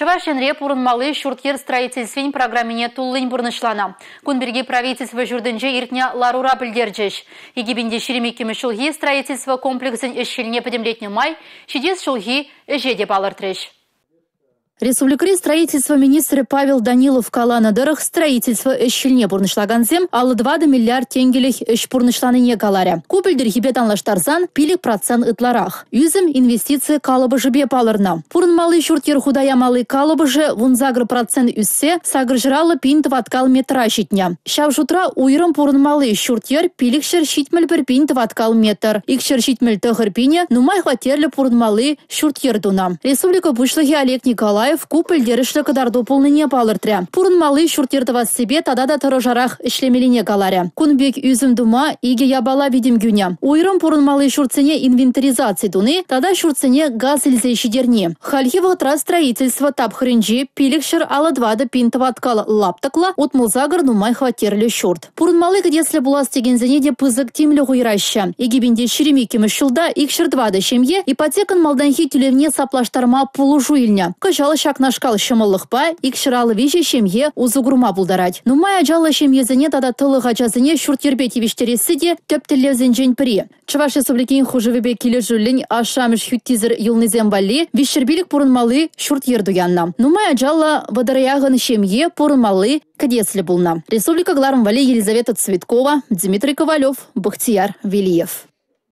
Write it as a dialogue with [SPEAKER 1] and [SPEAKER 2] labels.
[SPEAKER 1] Чавашенре пурынмалы шуртер строительствен программине туллын бурнышлана. Кунберге правительство жүрдінже иртня ларура білдерджеш. Егебінде шеремеккемі шулги строительство комплексін ішшіліне подемлетне май, шедес шулги әжеде балыртреш.
[SPEAKER 2] Республикари строительство министры Павел Данилов каланадырых строительство эшшіліне бұрнышлаганзем, алы 2 миллиард тенгелих эш бұрнышланыне каларе. Купілдір хибетанлаштарзан пилік процент ытларах. Юзім инвестиции калыбы жібе палырна. Пурынмалы шуртер худаямалы калыбы жы вунзагры процент үссе сагыр жыралы пинт ваткал метра щитня. Шав жутра уйрым пурынмалы шуртер пилікшір щитміл бір пинт ваткал метр. Икшір щитміл тұғыр пине нумай хватерлі пурынмалы шуртер дуна. Республика Бушлығы Олег Николаев купілдерішлі кадарду полныне палыртря. Пурынмалы шуртертова себе тада да тұрыжарақ ішлемеліне каларе. Кунбек үзім дума иге ябала видим гюня. Уйрым пурынмалы шуртсене инвентаризации дуны, тада шуртсене газ илзейшидерне. Хальхи трас строительство тапхринджи пиликшер ала 2 пинтова откала лаптакла от мулзагар нумай хватерлі шурт. Пурынмалы кадеслі була стегензене де пызык тимлі хуйраща. Егебенде шеремекемі шылда икшер 2 шемье ипотекан малданхи тюлевне саплаштарма пулужу илня. Кажалы шакнашкал шымылықпа, икшыралы веже шемье узугурма булдарать. Нумай ажалы шемьезене тада тылы гачазыне шуртербе тивиштересі де төптіллевзен жен пірі. Чуваш республикин хужывебе келі жүлін ашамыш хюттизір юлнызен вали, вишербилік пурынмалы шурт ердуянна. Нумай ажалы вадараяғын шемье пурынмалы кадеслі булна. Республика Гларм Вали Елизавета Цветкова, Дмитрий Ковалев, Бахтияр Велиев.